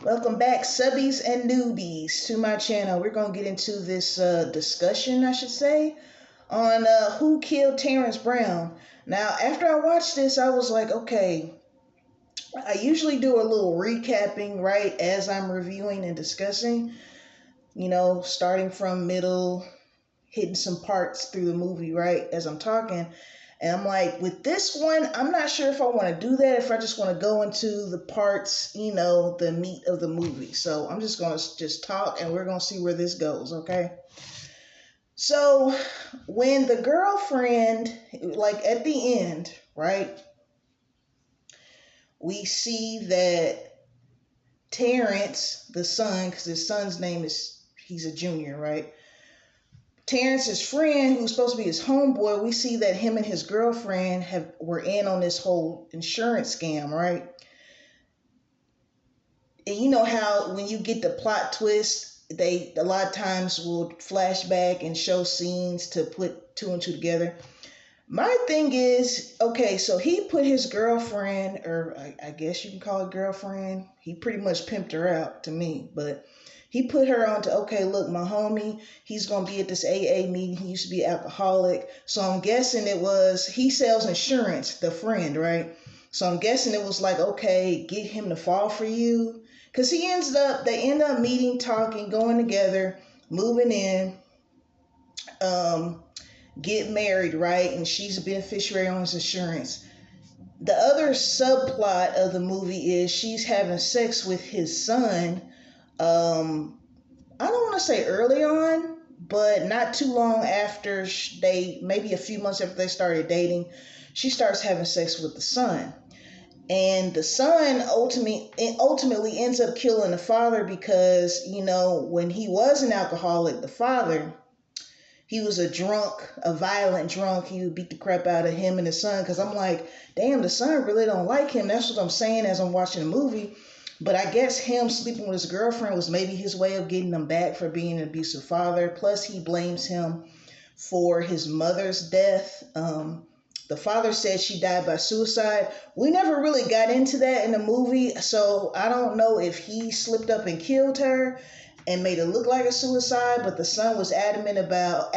Welcome back, subbies and newbies, to my channel. We're going to get into this discussion, I should say, on who killed Terrance Brown. Now, after I watched this, I was like, okay, I usually do a little recapping, right, as I'm reviewing and discussing, starting from middle, hitting some parts through the movie, right, as I'm talking. And I'm like, with this one, I'm not sure if I want to do that, if I just want to go into the parts, the meat of the movie. So I'm just going to just talk and we're going to see where this goes, okay? So when the girlfriend, like at the end, right, we see that Terrance, the son, because his son's name is, he's a junior, right? Terrance's friend, who's supposed to be his homeboy, we see that him and his girlfriend were in on this whole insurance scam, right? And you know how when you get the plot twist, they a lot of times will flash back and show scenes to put two and two together. My thing is, okay, so he put his girlfriend, or I guess you can call it girlfriend. He pretty much pimped her out to me, but he put her on to, okay, look, my homie, he's going to be at this AA meeting. He used to be an alcoholic. So I'm guessing he sells insurance, the friend, right? So I'm guessing it was like, okay, get him to fall for you. Because they end up meeting, talking, going together, moving in, get married, right? And she's a beneficiary on his insurance. The other subplot of the movie is she's having sex with his son. I don't want to say early on, but not too long after maybe a few months after they started dating, she starts having sex with the son. And the son ultimately ends up killing the father because, when he was an alcoholic, the father, he was a violent drunk. He would beat the crap out of him and his son. Because I'm like, damn, the son really don't like him. That's what I'm saying as I'm watching the movie. But I guess him sleeping with his girlfriend was maybe his way of getting him back for being an abusive father. Plus, he blames him for his mother's death. The father said she died by suicide. We never really got into that in the movie, so I don't know if he slipped up and killed her and made it look like a suicide, but the son was adamant about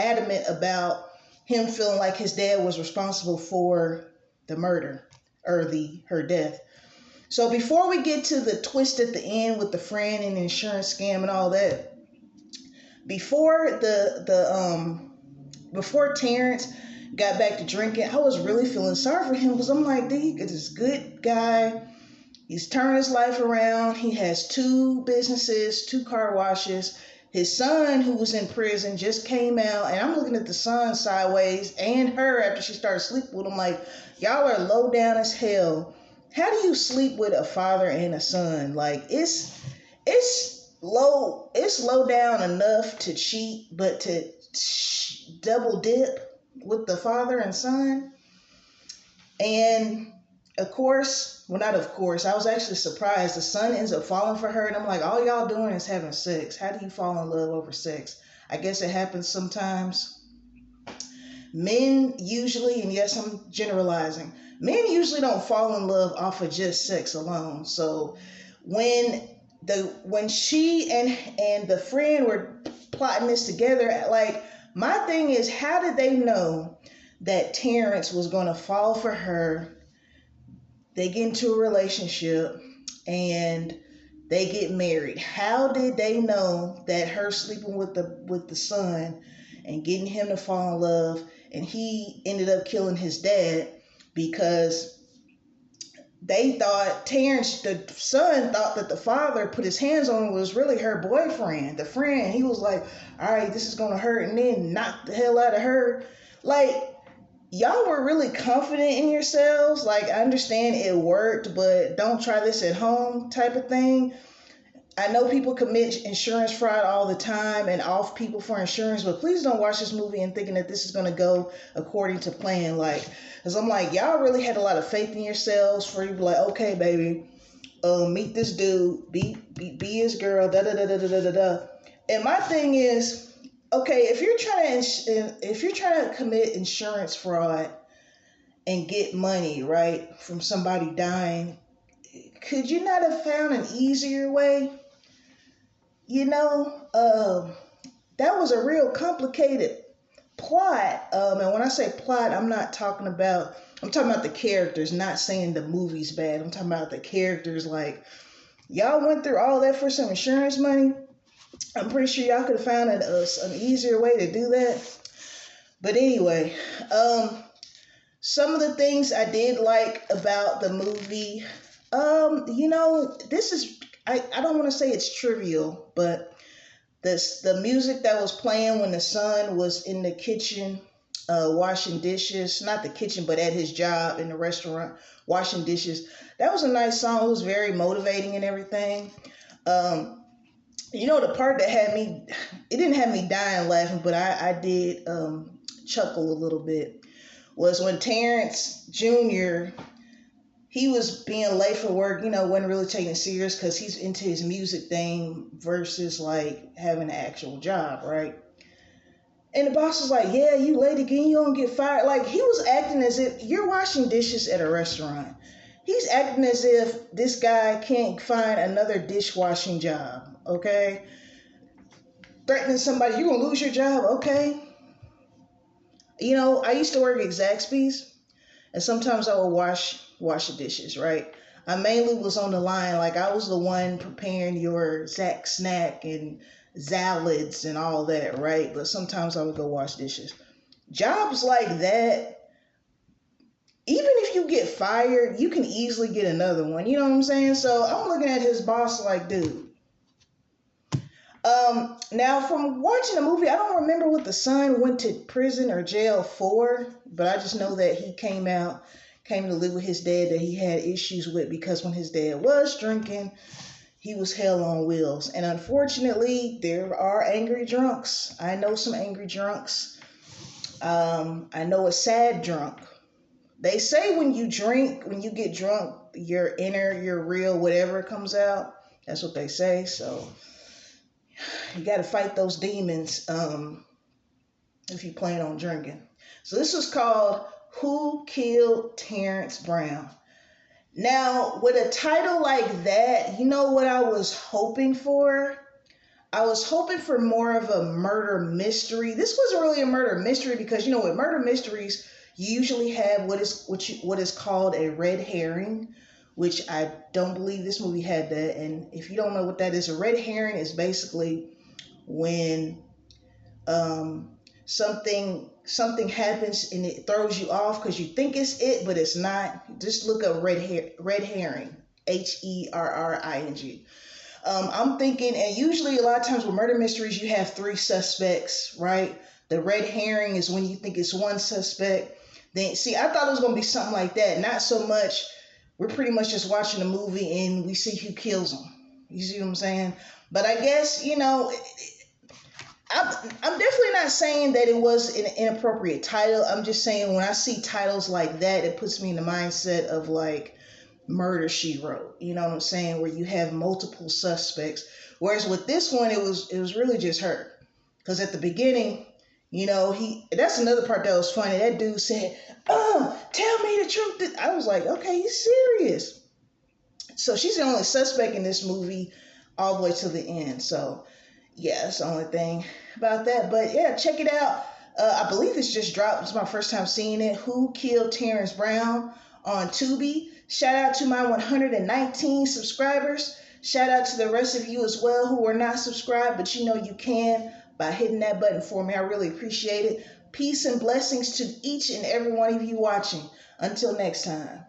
him feeling like his dad was responsible for the murder or her death. So before we get to the twist at the end with the friend and the insurance scam and all that, before before Terrance got back to drinking, I was really feeling sorry for him because I'm like, dude, this good guy. He's turned his life around. He has 2 businesses, 2 car washes. His son, who was in prison, just came out, and I'm looking at the son sideways and her after she started sleeping with him like, y'all are low down as hell. How do you sleep with a father and a son? Like, it's low down enough to cheat, but to double dip with the father and son. And of course, well, not of course, I was actually surprised. The son ends up falling for her, and I'm like, all y'all doing is having sex. How do you fall in love over sex? I guess it happens sometimes. Men usually, and yes, I'm generalizing, men usually don't fall in love off of just sex alone. So when she and the friend were plotting this together, like, my thing is, how did they know that Terrance was going to fall for her? They get into a relationship and they get married. How did they know that her sleeping with the son and getting him to fall in love, and he ended up killing his dad because they thought the son thought that the father put his hands on him was really her boyfriend, the friend. He was like, all right, this is going to hurt, and then knocked the hell out of her. Like, y'all were really confident in yourselves. Like, I understand it worked, but don't try this at home type of thing. I know people commit insurance fraud all the time and off people for insurance, but please don't watch this movie and thinking that this is going to go according to plan. Like, because I'm like, y'all really had a lot of faith in yourselves for you to be like, okay, baby, meet this dude, be his girl, da da da da da da da. And my thing is, okay, if you're trying to commit insurance fraud and get money, right, from somebody dying, could you not have found an easier way? You know, that was a real complicated plot. And when I say plot, I'm talking about the characters, not saying the movie's bad. I'm talking about the characters. Like, y'all went through all that for some insurance money. I'm pretty sure y'all could have found an easier way to do that. But anyway, some of the things I did like about the movie, this is, I don't want to say it's trivial, but the music that was playing when the son was in the kitchen washing dishes, not the kitchen, but at his job in the restaurant washing dishes, that was a nice song. It was very motivating and everything. The part that it didn't have me dying laughing, but I did chuckle a little bit, was when Terrance Jr., he was being late for work, wasn't really taking it serious because he's into his music thing versus like having an actual job, right? And the boss was like, yeah, you late again, you don't get fired. Like, he was acting as if you're washing dishes at a restaurant. He's acting as if this guy can't find another dishwashing job, okay? Threatening somebody, you're gonna lose your job, okay? I used to work at Zaxby's, and sometimes I would wash the dishes, right? I mainly was on the line, like I was the one preparing your Zax snack and salads and all that, right? But sometimes I would go wash dishes. Jobs like that, even if you get fired, you can easily get another one. You know what I'm saying? So I'm looking at his boss like, dude. Now from watching the movie, I don't remember what the son went to prison or jail for, but I just know that he came to live with his dad that he had issues with, because when his dad was drinking, he was hell on wheels. And unfortunately, there are angry drunks. I know some angry drunks. I know a sad drunk. They say when you get drunk, your inner, your real, whatever comes out. That's what they say. So you got to fight those demons if you plan on drinking. So this was called Who Killed Terrance Brown? Now, with a title like that, you know what I was hoping for? I was hoping for more of a murder mystery. This wasn't really a murder mystery because, with murder mysteries, you usually have what is called a red herring, which I don't believe this movie had that. And if you don't know what that is, a red herring is basically when something happens and it throws you off because you think it's it, but it's not. Just look up red herring, HERRING. I'm thinking, and usually a lot of times with murder mysteries, you have 3 suspects, right? The red herring is when you think it's one suspect. Then, see, I thought it was going to be something like that. Not so much, we're pretty much just watching the movie and we see who kills them. You see what I'm saying? But I guess, I'm definitely not saying that it was an inappropriate title. I'm just saying when I see titles like that, it puts me in the mindset of like Murder, She Wrote. You know what I'm saying? Where you have multiple suspects. Whereas with this one, it was really just her. Because at the beginning, that's another part that was funny. That dude said, tell me the truth. I was like, okay, you serious? So she's the only suspect in this movie all the way to the end. So yeah, that's the only thing about that. But yeah, check it out. I believe it's just dropped. It's my first time seeing it. Who Killed Terrance Brown on Tubi. Shout out to my 119 subscribers. Shout out to the rest of you as well who are not subscribed, but you can by hitting that button for me. I really appreciate it. Peace and blessings to each and every one of you watching. Until next time.